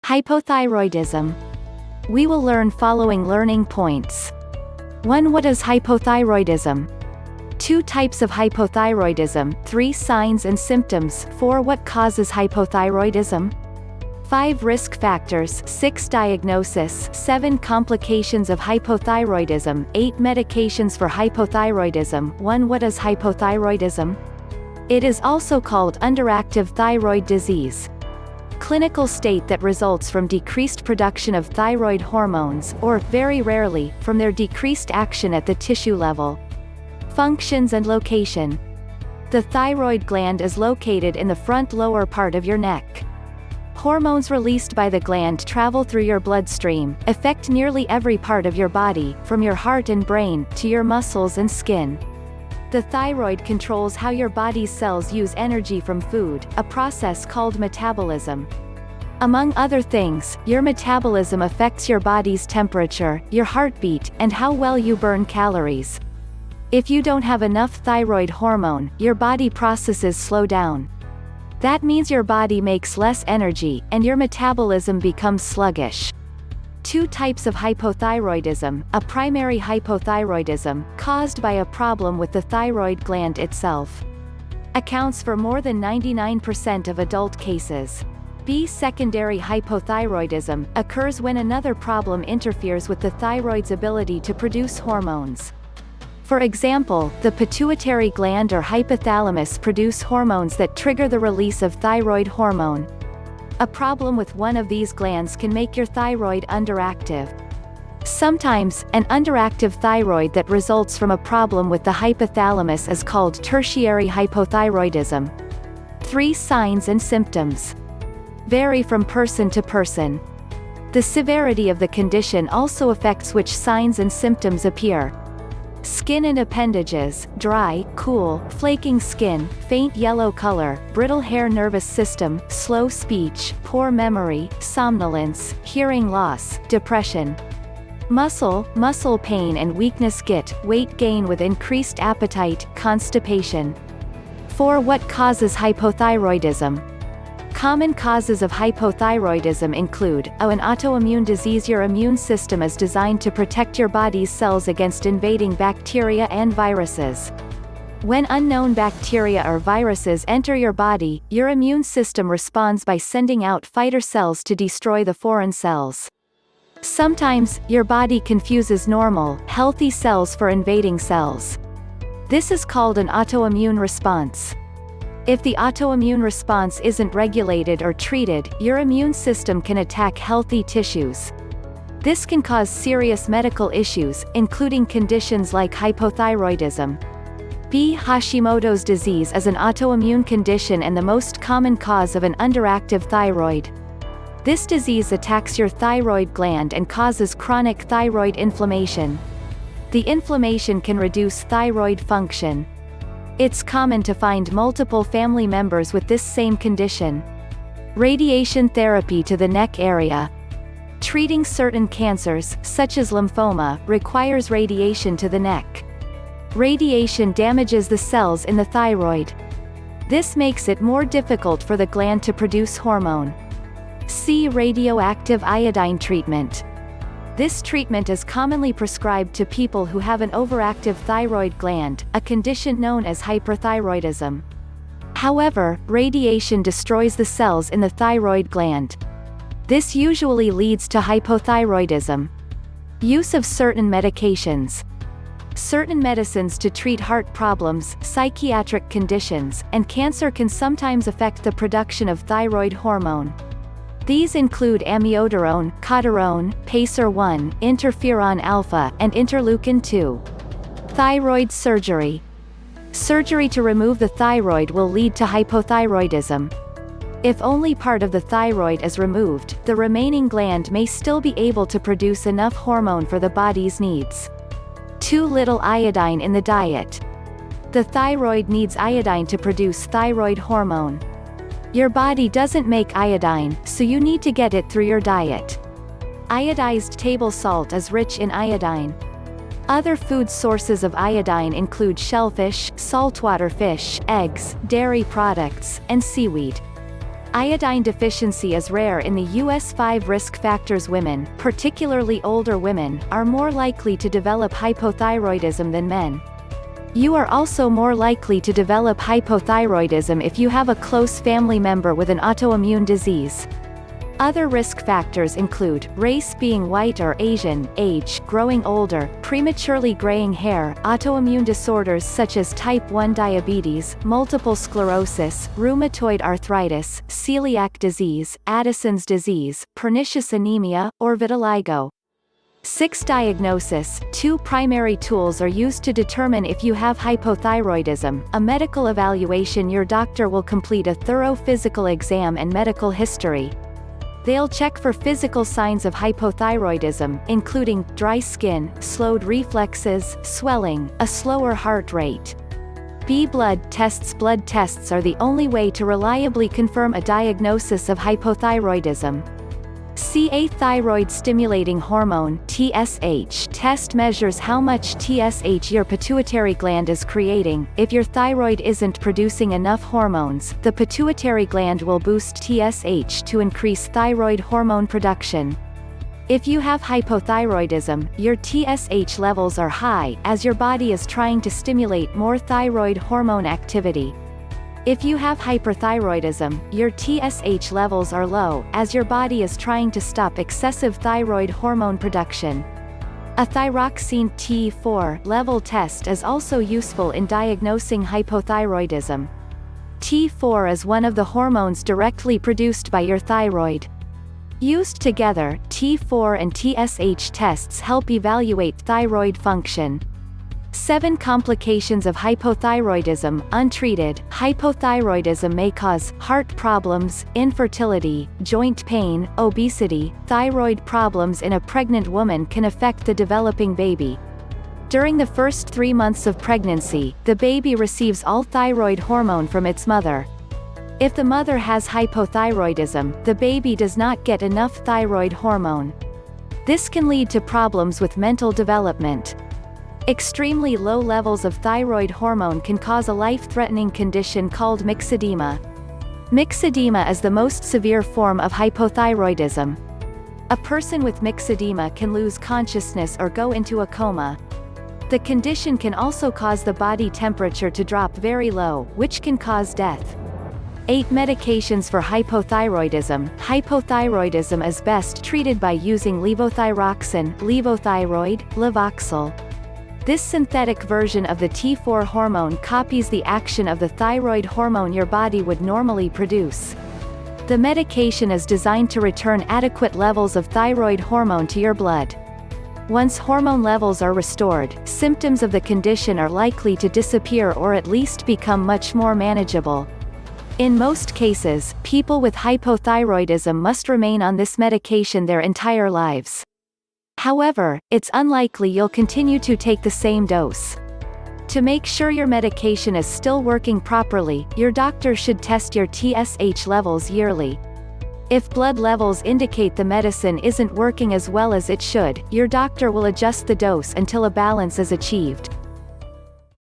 Hypothyroidism. We will learn following learning points. 1. What is hypothyroidism? 2. Types of hypothyroidism. 3. Signs and symptoms. 4. What causes hypothyroidism? 5. Risk factors. 6. Diagnosis. 7. Complications of hypothyroidism. 8. Medications for hypothyroidism. 1. What is hypothyroidism? It is also called underactive thyroid disease. Clinical state that results from decreased production of thyroid hormones, or, very rarely, from their decreased action at the tissue level. Functions and location. The thyroid gland is located in the front lower part of your neck. Hormones released by the gland travel through your bloodstream, affect nearly every part of your body, from your heart and brain, to your muscles and skin. The thyroid controls how your body's cells use energy from food, a process called metabolism. Among other things, your metabolism affects your body's temperature, your heartbeat, and how well you burn calories. If you don't have enough thyroid hormone, your body processes slow down. That means your body makes less energy, and your metabolism becomes sluggish. 2 types of hypothyroidism. A primary hypothyroidism, caused by a problem with the thyroid gland itself, accounts for more than 99% of adult cases. B. Secondary hypothyroidism, occurs when another problem interferes with the thyroid's ability to produce hormones. For example, the pituitary gland or hypothalamus produce hormones that trigger the release of thyroid hormone. A problem with one of these glands can make your thyroid underactive. Sometimes, an underactive thyroid that results from a problem with the hypothalamus is called tertiary hypothyroidism. 3. Signs and symptoms vary from person to person. The severity of the condition also affects which signs and symptoms appear. Skin and appendages: dry, cool, flaking skin, faint yellow color, brittle hair. Nervous system: slow speech, poor memory, somnolence, hearing loss, depression. Muscle pain and weakness. Weight gain with increased appetite, constipation. 4. What causes hypothyroidism? Common causes of hypothyroidism include an autoimmune disease. Your immune system is designed to protect your body's cells against invading bacteria and viruses. When unknown bacteria or viruses enter your body, your immune system responds by sending out fighter cells to destroy the foreign cells. Sometimes, your body confuses normal, healthy cells for invading cells. This is called an autoimmune response. If the autoimmune response isn't regulated or treated, your immune system can attack healthy tissues. This can cause serious medical issues, including conditions like hypothyroidism. B. Hashimoto's disease is an autoimmune condition and the most common cause of an underactive thyroid. This disease attacks your thyroid gland and causes chronic thyroid inflammation. The inflammation can reduce thyroid function. It's common to find multiple family members with this same condition. Radiation therapy to the neck area. Treating certain cancers, such as lymphoma, requires radiation to the neck. Radiation damages the cells in the thyroid. This makes it more difficult for the gland to produce hormone. C. Radioactive iodine treatment. This treatment is commonly prescribed to people who have an overactive thyroid gland, a condition known as hyperthyroidism. However, radiation destroys the cells in the thyroid gland. This usually leads to hypothyroidism. Use of certain medications. Certain medicines to treat heart problems, psychiatric conditions, and cancer can sometimes affect the production of thyroid hormone. These include amiodarone, codarone, pacer-1, interferon alpha, and interleukin-2. Thyroid surgery. Surgery to remove the thyroid will lead to hypothyroidism. If only part of the thyroid is removed, the remaining gland may still be able to produce enough hormone for the body's needs. Too little iodine in the diet. The thyroid needs iodine to produce thyroid hormone. Your body doesn't make iodine, so you need to get it through your diet. Iodized table salt is rich in iodine. Other food sources of iodine include shellfish, saltwater fish, eggs, dairy products, and seaweed. Iodine deficiency is rare in the U.S. 5 risk factors. Women, particularly older women, are more likely to develop hypothyroidism than men. You are also more likely to develop hypothyroidism if you have a close family member with an autoimmune disease. Other risk factors include race, being white or Asian, age, growing older, prematurely graying hair, autoimmune disorders such as type 1 diabetes, multiple sclerosis, rheumatoid arthritis, celiac disease, Addison's disease, pernicious anemia, or vitiligo. 6. Diagnosis. 2 primary tools are used to determine if you have hypothyroidism. A medical evaluation. Your doctor will complete a thorough physical exam and medical history. They'll check for physical signs of hypothyroidism, including dry skin, slowed reflexes, swelling, a slower heart rate. B. Blood tests. Blood tests are the only way to reliably confirm a diagnosis of hypothyroidism. C. A thyroid-stimulating hormone (TSH) test measures how much TSH your pituitary gland is creating. If your thyroid isn't producing enough hormones, the pituitary gland will boost TSH to increase thyroid hormone production. If you have hypothyroidism, your TSH levels are high, as your body is trying to stimulate more thyroid hormone activity. If you have hyperthyroidism, your TSH levels are low, as your body is trying to stop excessive thyroid hormone production. A thyroxine T4 level test is also useful in diagnosing hypothyroidism. T4 is one of the hormones directly produced by your thyroid. Used together, T4 and TSH tests help evaluate thyroid function. 7. Complications of hypothyroidism. Untreated, hypothyroidism may cause heart problems, infertility, joint pain, obesity. Thyroid problems in a pregnant woman can affect the developing baby. During the first 3 months of pregnancy, the baby receives all thyroid hormone from its mother. If the mother has hypothyroidism, the baby does not get enough thyroid hormone. This can lead to problems with mental development. Extremely low levels of thyroid hormone can cause a life-threatening condition called myxedema. Myxedema is the most severe form of hypothyroidism. A person with myxedema can lose consciousness or go into a coma. The condition can also cause the body temperature to drop very low, which can cause death. 8. Medications for hypothyroidism. Hypothyroidism is best treated by using levothyroxine, Levothyroid, Levoxyl. This synthetic version of the T4 hormone copies the action of the thyroid hormone your body would normally produce. The medication is designed to return adequate levels of thyroid hormone to your blood. Once hormone levels are restored, symptoms of the condition are likely to disappear or at least become much more manageable. In most cases, people with hypothyroidism must remain on this medication their entire lives. However, it's unlikely you'll continue to take the same dose. To make sure your medication is still working properly, your doctor should test your TSH levels yearly. If blood levels indicate the medicine isn't working as well as it should, your doctor will adjust the dose until a balance is achieved.